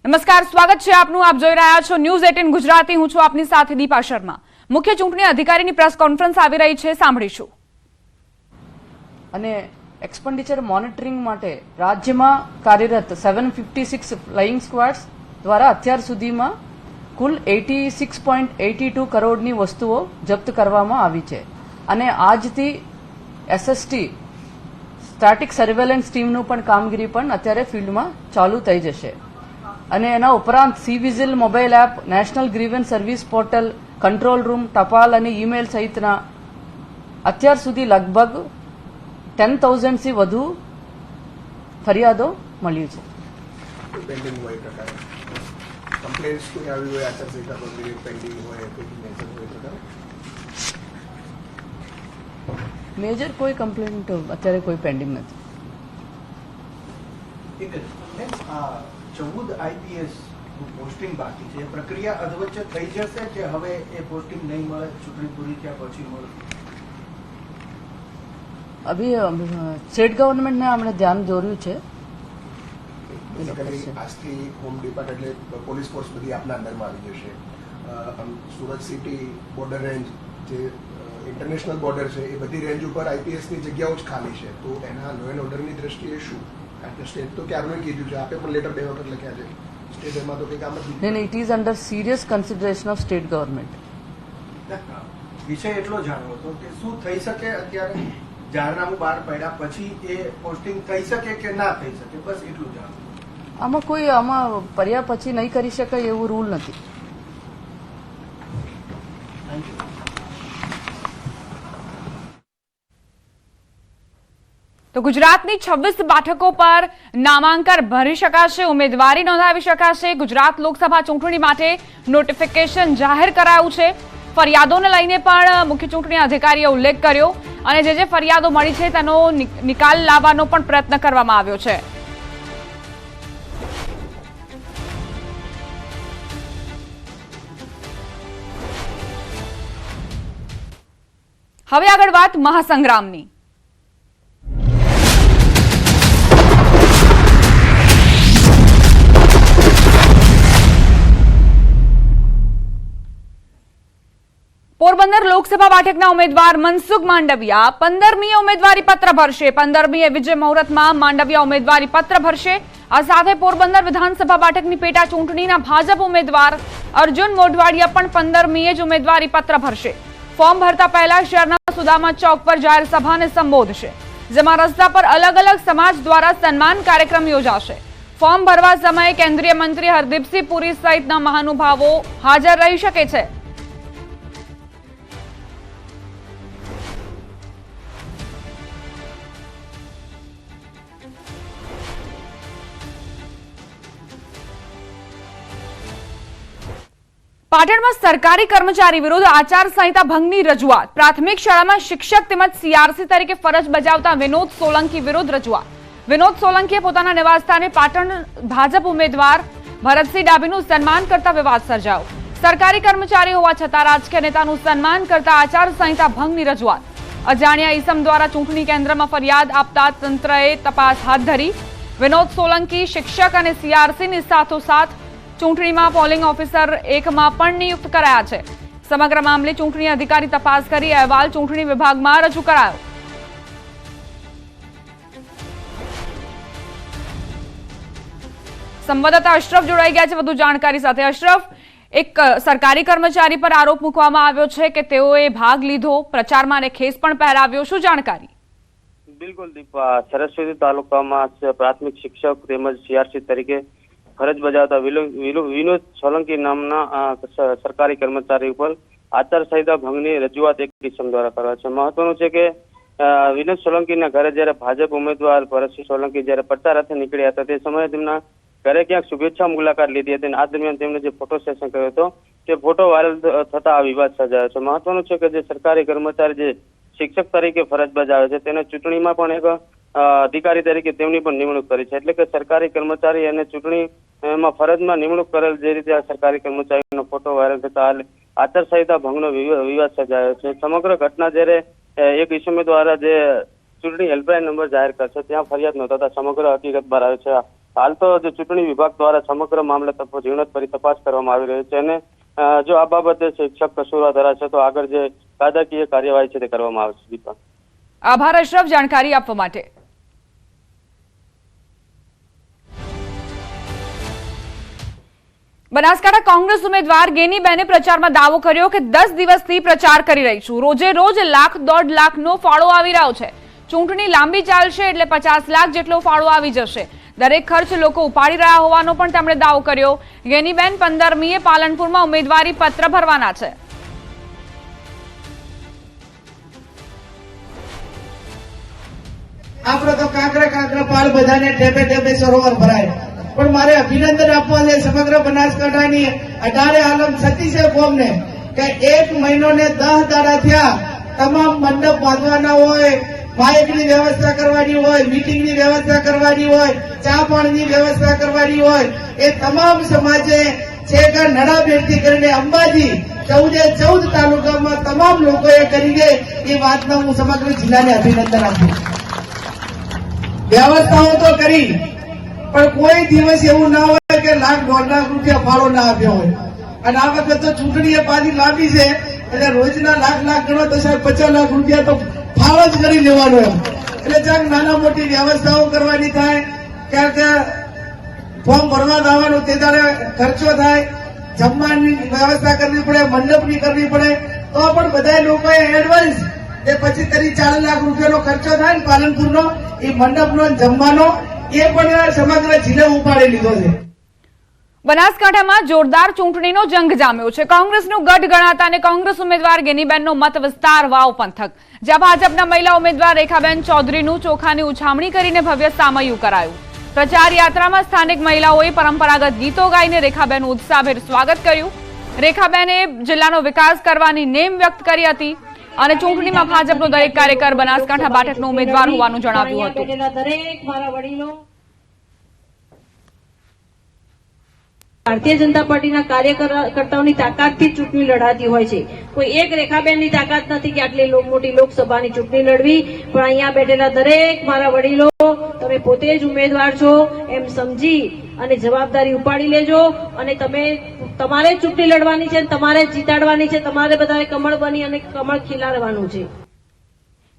નમસ્કાર, સ્વાગત છે આપનું. આપ જોઈ રહ્યા છો ન્યૂઝ 18 ગુજરાતી. હું છું આપની સાથે દીપા શર્મા. મુખ્ય ચૂંટણી અધિકારીની પ્રેસ કોન્ફરન્સ આવી રહી છે, સાંભળીશું. અને એક્સપેન્ડિચર મોનિટરિંગ માટે રાજ્યમાં કાર્યરત 756 ફ્લાઇંગ સ્ક્વોડ્સ દ્વારા અત્યાર સુધીમાં કુલ 86.82 કરોડની વસ્તુઓ જપ્ત કરવામાં આવી છે. અને આજથી એસએસટી સ્ટેટિક સર્વેલન્સ ટીમનું પણ કામગીરી પણ અત્યારે ફિલ્ડમાં ચાલુ થઈ જશે. અને એના ઉપરાંત C vigil mobile app, national grievance service portal, control room, ટપાલ અને ઈમેલ સહિતના અત્યાર સુધી લગભગ 10,000 થી વધુ ફરિયાદો મળી છે. પેન્ડિંગ હોય પ્રકારે કમ્પ્લેન્ટ્સ કોઈ આવી હોય આચારસંહિતા પર પેન્ડિંગ હોય કોઈ મેજર હોય પ્રકારે મેજર કોઈ કમ્પ્લેન્ટ અત્યારે કોઈ પેન્ડિંગ નથી. 14 આઈપીએસ પોસ્ટિંગ બાકી છે, એ પ્રક્રિયા અધવચ્ચે થઈ જશે કે હવે એ પોસ્ટિંગ નહીં મળે, ચૂંટણી પૂરી થયા પછી મળે? અભી સ્ટેટ ગવર્મેન્ટને આપણે ધ્યાન દોર્યું છે. આજથી હોમ ડિપાર્ટમેન્ટ એટલે પોલીસ ફોર્સ બધી આપના અંડરમાં આવી જશે. સુરત સિટી બોર્ડર રેન્જ જે ઇન્ટરનેશનલ બોર્ડર છે એ બધી રેન્જ ઉપર આઈપીએસની જગ્યાઓ જ ખાલી છે. તો એના લો એન્ડ ઓર્ડરની દ્રષ્ટિએ શું? કારણ કે સ્ટેટ તો ક્યારનું કીધું છે, આપે પણ લેટર 2 વખત લખ્યા છે. સ્ટેટ એમાં તો કંઈ કામ જ નહીં. It is under serious consideration of state government. વિષય એટલો જાણવો હતો કે શું થઈ શકે અત્યારે જાહેરનામું બહાર પડ્યા પછી એ પોસ્ટિંગ થઈ શકે કે ના થઈ શકે, બસ એટલું જાણવું. આમાં પડ્યા પછી નહીં કરી શકાય એવું રૂલ નથી. તો ગુજરાતની 26 બેઠકો પર નામાંકન ભરી શકાશે, ઉમેદવારી નોંધાવી શકાશે. ગુજરાત લોકસભા ચૂંટણી માટે નોટિફિકેશન જાહેર કરાયું છે. ફરિયાદોને લઈને પણ મુખ્ય ચૂંટણી અધિકારીએ ઉલ્લેખ કર્યો અને જે ફરિયાદો મળી છે તેનો નિકાલ લાવવાનો પણ પ્રયત્ન કરવામાં આવ્યો છે. હવે આગળ વાત મહાસંગ્રામની. પોરબંદર લોકસભા બેઠકના ઉમેદવાર મનસુખ માંડવિયા 15મીએ ઉમેદવારી પત્ર ભરશે. 15મીએ વિજય મુહૂર્તમાં માંડવિયા ઉમેદવારી પત્ર ભરશે. આ સાથે પોરબંદર વિધાનસભા બેઠકની પેટા ચૂંટણીના ભાજપ ઉમેદવાર અર્જુન મોઢવાડિયા પણ 15મીએ જ ઉમેદવારી પત્ર ભરશે. ફોર્મ ભરતા પહેલા શહેરના સુદામા ચોક પર જાહેર સભાને સંબોધશે, જેમાં રસ્તા પર અલગ અલગ સમાજ દ્વારા સન્માન કાર્યક્રમ યોજાશે. ફોર્મ ભરવા સમયે કેન્દ્રીય મંત્રી હરદીપસિંહ પુરી સહિતના મહાનુભાવો હાજર રહી શકે છે. પાટણમાં સરકારી કર્મચારી વિરુદ્ધ આચારસંહિતા ભંગની રજૂઆત. પ્રાથમિક શાળામાં શિક્ષક તેમજ સીઆરસી તરીકે ફરજ બજાવતા વિનોદ સોલંકી વિરુદ્ધ રજૂઆત. વિનોદ સોલંકીએ પોતાના નિવાસસ્થાને પાટણ ભાજપ ઉમેદવાર ભરતસિંહ ડાભીનું સન્માન કરતા વિવાદ સર્જાયો. સરકારી કર્મચારી હોવા છતાં રાજકીય નેતાનું સન્માન કરતા આચારસંહિતા ભંગની રજૂઆત. અજાણ્યા ઈસમ દ્વારા ચૂંટણી કેન્દ્રમાં ફરિયાદ આપતા તંત્રએ તપાસ હાથ ધરી. વિનોદ સોલંકી શિક્ષક અને સીઆરસીની સાથોસાથ ચૂંટણીમાં પોલિંગ ઓફિસર 1માં પણ નિયુક્ત કરાયા છે. સમગ્ર મામલે ચૂંટણી અધિકારી તપાસ કરી અહેવાલ ચૂંટણી વિભાગમાં રજૂ કરાયો. સંવાદદાતા અશરફ જોડાઈ ગયા છે વધુ જાણકારી સાથે. અશરફ, એક સરકારી કર્મચારી પર આરોપ મૂકવામાં આવ્યો છે કે તેઓએ ભાગ લીધો પ્રચારમાં અને ખેસ પણ પહેરાવ્યો. શું જાણકારી? બિલકુલ દીપા, સરસ્વતી તાલુકામાં પ્રાથમિક શિક્ષક તેમજ સીઆરસી તરીકે ફરજ બજાવતા વિનોદ સોલંકી નામના સરકારી કર્મચારી ઉપર આચારસંહિતા ભંગની રજૂઆત એક કિસમ દ્વારા કરવા છે. મહત્વનું છે કે વિનોદ સોલંકીના ઘરે જ્યારે ભાજપ ઉમેદવાર ભરતસિંહ સોલંકી જ્યારે પ્રચાર અર્થે નીકળ્યા હતા તે સમયે તેમના ઘરે ક્યાંક શુભેચ્છા મુલાકાત લીધી હતી. આ દરમિયાન તેમણે જે ફોટો સેશન કર્યો હતો તે ફોટો વાયરલ થતા આ વિવાદ સર્જાયો છે. મહત્વનું છે કે જે સરકારી કર્મચારી જે શિક્ષક તરીકે ફરજ બજાવે છે તેને ચૂંટણીમાં પણ એક અધિકારી તરીકે તેમની પણ નિમણૂક કરી છે. એટલે કે સરકારી કર્મચારી અને ચૂંટણીમાં ફરજમાં નિમણૂક કરેલ જે રીતે આ સરકારી કર્મચારીનો ફોટો વાયરલ થતા આચારસંહિતા ભંગનો વિવાદ સર્જાયો છે. સમગ્ર ઘટના જ્યારે એક ઇસમે દ્વારા જે ચૂંટણી હેલ્પલાઇન નંબર જાહેર કરશે ત્યાં ફરિયાદ નોંધાતા સમગ્ર હકીકત બહાર આવે છે. હાલ તો જે ચૂંટણી વિભાગ દ્વારા સમગ્ર મામલે ઝીણવટભરી તપાસ કરવામાં આવી રહી છે અને જો આ બાબતે શિક્ષક કસૂરવાર ધરાશે તો આગળ જે કાયદાકીય કાર્યવાહી છે તે કરવામાં આવશે. દીપા, આભાર અશરફ જાણકારી આપવા માટે. બનાસકાંઠા કોંગ્રેસ ઉમેદવાર ગેનીબેને પ્રચારમાં દાવો કર્યો કે 10 દિવસથી પ્રચાર કરી રહી છું. રોજે રોજ લાખ 1.5 લાખનો ફાળો આવી રહ્યો છે. ચૂંટણી લાંબી ચાલશે એટલે 50 લાખ જેટલો ફાળો આવી જશે. દરેક ખર્ચ લોકો ઉપાડી રહ્યા હોવાનો પણ તેમણે દાવો કર્યો. ગેનીબેન 15મીએ પાલનપુરમાં ઉમેદવારી પત્ર ભરવાના છે. આપણે તો કાંકરા પાળ બધાને ટેપે ટેપે સરોવર ભરાય, પણ મારે અભિનંદન આપવા છે સમગ્ર બનાસકાંઠાની 18 આલમ સતીશે ફોર્મને કે 1 મહિનો ને 10 દાડા થયા. તમામ મંડપ બાંધવાના હોય, માઇકની વ્યવસ્થા કરવાની હોય, મીટિંગની વ્યવસ્થા કરવાની હોય, ચા પાણીની વ્યવસ્થા કરવાની હોય, એ તમામ સમાજે છે કે નડાબેડથી કરીને અંબાજી 14 તાલુકામાં તમામ લોકોએ કરી છે. એ વાતનો હું સમગ્ર જિલ્લાને અભિનંદન આપું. વ્યવસ્થાઓ તો કરી, પણ કોઈ દિવસ એવું ના હોય કે લાખ 1.5 લાખ રૂપિયા ફાળો ના આપ્યો હોય. અને આ વખત તો ચૂંટણી પાછી લાંબી છે એટલે રોજના લાખ ગણો તો સાહેબ 50 લાખ રૂપિયા તો ફાળો જ કરી લેવાનો એમ. એટલે ચાક નાના મોટી વ્યવસ્થાઓ કરવાની થાય, કારણ કે ફોર્મ ભરવા જવાનું તે દાડે ખર્ચો થાય, જમવાની વ્યવસ્થા કરવી પડે, મંડપની કરવી પડે, તો પણ બધા લોકોએ એડવાન્સ એ પછી 40 લાખ રૂપિયાનો ખર્ચો થાય ને પાલનપુરનો, એ મંડપનો જમવાનો એ પણ સમગ્ર જિલ્લો ઉપાડી લીધો છે. બનાસકાંઠામાં જોરદાર ચૂંટણીનો જંગ જામ્યો છે. કોંગ્રેસનું ગઢ ગણાતા અને કોંગ્રેસ ઉમેદવાર ગેનીબેનનો મત વિસ્તાર વાવ પંથક, જ્યાં ભાજપના મહિલા ઉમેદવાર રેખાબેન ચૌધરીનું ચોખાની ઉછામણી કરીને ભવ્ય સામૈયું કરાયું. પ્રચાર યાત્રામાં સ્થાનિક મહિલાઓએ પરંપરાગત ગીતો ગાઈને રેખાબેનનું ઉત્સાહભેર સ્વાગત કર્યું. રેખાબેને જિલ્લાનો વિકાસ કરવાની નેમ વ્યક્ત કરી હતી અને ચૂંટણીમાં ભાજપનો દરેક કાર્યકર બનાસકાંઠા બેઠકનો ઉમેદવાર હોવાનું જણાવ્યું હતું. ભારતીય જનતા પાર્ટીના કાર્યકર્તાઓની તાકાતથી ચૂંટણી લડાતી હોય છે. કોઈ એક રેખાબેનની તાકાત નથી કે આટલી મોટી લોકસભાની ચૂંટણી લડવી, પણ અહીંયા બેઠેલા દરેક મારા વડીલો, તમે પોતે જ ઉમેદવાર છો એમ સમજી અને જવાબદારી ઉપાડી લેજો અને તમારે ચૂંટણી લડવાની છે, તમારે જીતાડવાની છે, તમારે બધાએ કમળ બની અને કમળ ખીલાડવાનું છે.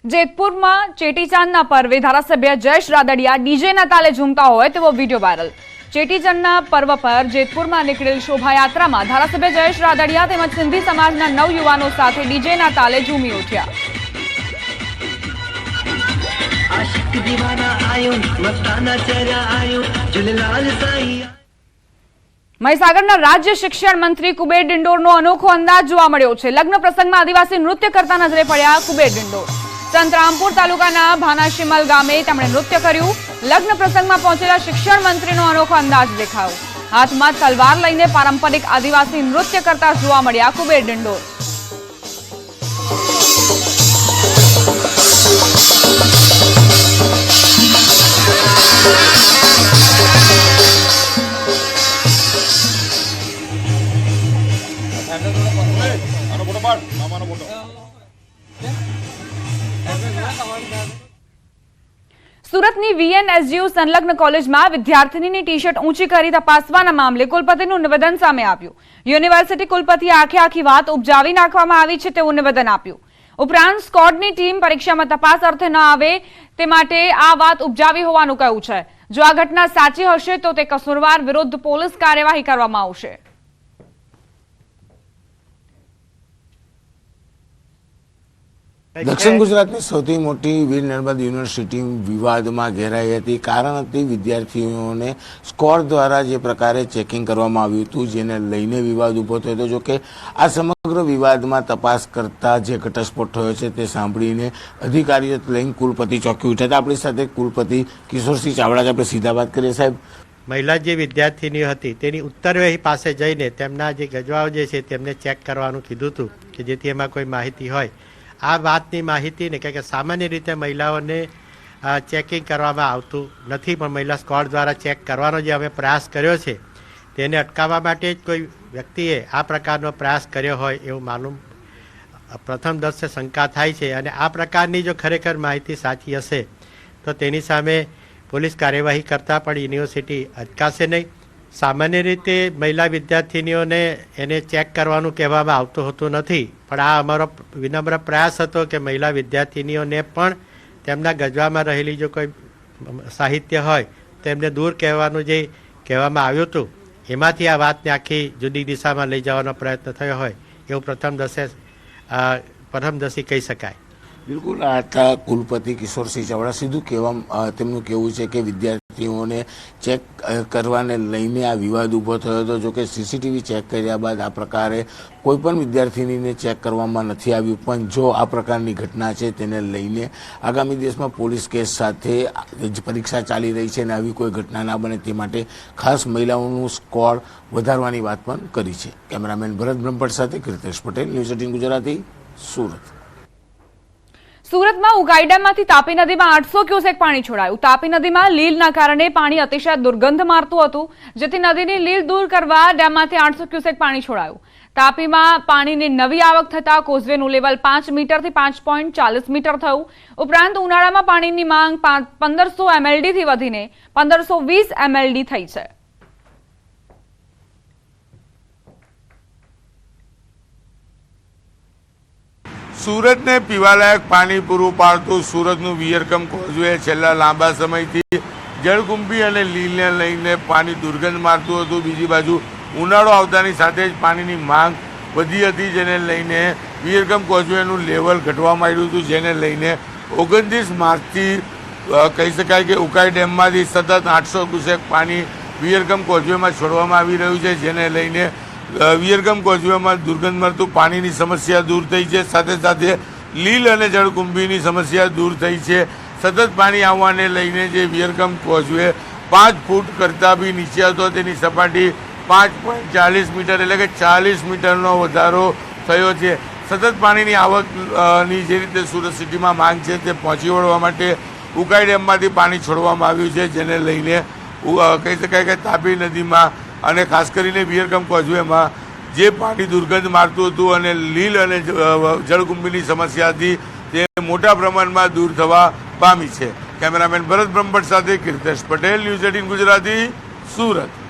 જેતપુરમાં ચેટીચાંદના પર્વે ધારાસભ્ય જયેશ રાદડિયા ડીજેના તાલે ઝૂમતા હોય તેવો વિડીયો વાયરલ. ચેટીચંદના પર્વ પર જેતપુરમાં નીકળેલ શોભાયાત્રામાં ધારાસભ્ય જયેશ રાદડિયા તેમજ સિંધી સમાજના નવયુવાનો સાથે ડીજેના તાલે ઝૂમી ઉઠ્યા. મહીસાગરના રાજ્ય શિક્ષણ મંત્રી કુબેર ડિંડોરનો અનોખો અંદાજ જોવા મળ્યો છે. લગ્ન પ્રસંગમાં આદિવાસી નૃત્ય કરતા નજરે પડ્યા કુબેર ડિંડોર. સંતરામપુર તાલુકાના ભાનાશીમલ ગામે તેમણે નૃત્ય કર્યું. લગ્ન પ્રસંગમાં પહોંચેલા શિક્ષણ મંત્રીનો અનોખો અંદાજ દેખાયો. હાથમાં તલવાર લઈને પારંપરિક આદિવાસી નૃત્ય કરતા જોવા મળ્યા કુબેર ડિંડોર. સુરતની VNSGU સંલગ્ન કોલેજમાં વિદ્યાર્થીનીની ટી-શર્ટ ઊંચી કરી તપાસવાના મામલે કુલપતિનું નિવેદન સામે આવ્યું. યુનિવર્સિટી કુલપતિએ આખી વાત ઉપજાવી નાખવામાં આવી છે તેવું નિવેદન આપ્યું. ઉપરાંત સ્કોડની ટીમ પરીક્ષામાં તપાસ અર્થે ન આવે તે માટે આ વાત ઉપજાવી હોવાનું કહ્યું છે. જો આ ઘટના સાચી હશે તો તે કસૂરવાર વિરુદ્ધ પોલીસ કાર્યવાહી કરવામાં આવશે. દક્ષિણ ગુજરાતની સૌથી મોટી વીર નર્મદ યુનિવર્સિટી વિવાદમાં ઘેરાઈ હતી. કારણ હતી વિદ્યાર્થીઓને સ્કોર દ્વારા જે પ્રકારે ચેકિંગ કરવામાં આવ્યું હતું, જેને લઈને વિવાદ ઉભો થયો હતો. જોકે આ સમગ્ર વિવાદમાં તપાસ કરતા જે ઘટસ્ફોટ થયો છે તે સાંભળીને અધિકારીઓ લઈને કુલપતિ ચોંકી ઉઠ્યા હતા. આપણી સાથે કુલપતિ કિશોરસિંહ ચાવડા, આપણે સીધા વાત કરીએ. સાહેબ, મહિલા જે વિદ્યાર્થીનીઓ હતી તેની ઉત્તરવહી પાસે જઈને તેમના જે ગજવાઓ જે છે તેમને ચેક કરવાનું કીધું હતું કે જેથી એમાં કોઈ માહિતી હોય. આ વાતની માહિતી ને કે સામાન્ય રીતે મહિલાઓને ચેકિંગ કરવામાં આવતું નથી, પણ મહિલા સ્કોડ દ્વારા ચેક કરવાનો જે અમે પ્રયાસ કર્યો છે તેને અટકાવવા માટે જ કોઈ વ્યક્તિએ આ પ્રકારનો પ્રયાસ કર્યો હોય એવું માલુમ પ્રથમ દર્શને શંકા થાય છે. અને આ પ્રકારની જો ખરેખર માહિતી સાચી હશે તો તેની સામે પોલીસ કાર્યવાહી કરતાં પણ યુનિવર્સિટી અટકાશે નહીં. સામાન્ય રીતે મહિલા વિદ્યાર્થીનીઓને એને ચેક કરવાનું કહેવામાં આવતું હોતું નથી, પણ આ અમારો વિનમ્ર પ્રયાસ હતો કે મહિલા વિદ્યાર્થીનીઓને પણ તેમના ગજવામાં રહેલી જો કોઈ સાહિત્ય હોય તો એમને દૂર કહેવાનું જે કહેવામાં આવ્યું હતું એમાંથી આ વાતને આખી જુદી દિશામાં લઈ જવાનો પ્રયત્ન થયો હોય એવું પ્રથમદર્શી કહી શકાય. બિલકુલ. આ હતા કુલપતિ કિશોરસિંહ ચાવડા. સીધું કહેવા તેમનું કહેવું છે કે વિદ્યાર્થીઓને ચેક કરવાને લઈને આ વિવાદ ઊભો થયો હતો. જોકે સીસીટીવી ચેક કર્યા બાદ આ પ્રકારે કોઈ પણ વિદ્યાર્થીનીને ચેક કરવામાં નથી આવ્યું, પણ જો આ પ્રકારની ઘટના છે તેને લઈને આગામી દિવસમાં પોલીસ કેસ સાથે પરીક્ષા ચાલી રહી છે અને આવી કોઈ ઘટના ના બને તે માટે ખાસ મહિલાઓનું સ્કોર વધારવાની વાત પણ કરી છે. કેમેરામેન ભરત બ્રહ્મભટ્ટ સાથે કીર્તેશ પટેલ, ન્યૂઝ 18 ગુજરાતી, સુરત. સુરતમાં ઉકાઈ ડેમમાંથી તાપી નદીમાં 800 ક્યુસેક પાણી છોડાયું. તાપી નદીમાં લીલના કારણે પાણી અતિશય દુર્ગંધ મારતું હતું, જેથી નદીની લીલ દૂર કરવા ડેમમાંથી 800 ક્યુસેક પાણી છોડાયું. તાપીમાં પાણીની નવી આવક થતા કોઝવેનું લેવલ 5 મીટરથી 5.40 મીટર થયું. ઉપરાંત ઉનાળામાં પાણીની માંગ 1500 MLDથી વધીને 1520 MLD થઈ છે. સુરતને પીવાલાયક પાણી પૂરું પાડતું સુરતનું વિયરકમ કોઝવે છેલ્લા લાંબા સમયથી જળકુંભી અને લીલને લઈને પાણી દુર્ગંધ મારતું હતું. બીજી બાજુ ઉનાળો આવતાની સાથે જ પાણીની માંગ વધી હતી, જેને લઈને વિયરકમ કોઝવેનું લેવલ ઘટવા માંડ્યું હતું, જેને લઈને 29 માર્ચથી કહી શકાય કે ઉકાઈ ડેમમાંથી સતત 800 ક્યુસેક પાણી વિયરકમ કોઝવેમાં છોડવામાં આવી રહ્યું છે, જેને લઈને વિયરકમ કોઝવેમાં દુર્ગંધ મળતું પાણીની સમસ્યા દૂર થઈ છે. સાથે સાથે લીલ અને જળકુંભીની સમસ્યા દૂર થઈ છે. સતત પાણી આવવાને લઈને જે વિયરકમ કોઝવે 5 ફૂટ કરતાં બી નીચે હતો તેની સપાટી 5.40 મીટર એટલે કે 40 મીટરનો વધારો થયો છે. સતત પાણીની આવકની જે રીતે સુરત સિટીમાં માંગ છે તે પહોંચી વળવા માટે ઉકાઈ ડેમમાંથી પાણી છોડવામાં આવ્યું છે, જેને લઈને કહી શકાય કે તાપી નદીમાં અને ખાસ કરીને વિયરકમ કોઝવેમાં જે પાણી દુર્ગંધ મારતું હતું અને લીલ અને જળકુંભીની સમસ્યા હતી તે મોટા પ્રમાણમાં દૂર થવા પામી છે. કેમેરામેન ભરત બ્રહ્મભટ્ટ સાથે કીર્તેશ પટેલ, ન્યૂઝ 18 ગુજરાતી, સુરત.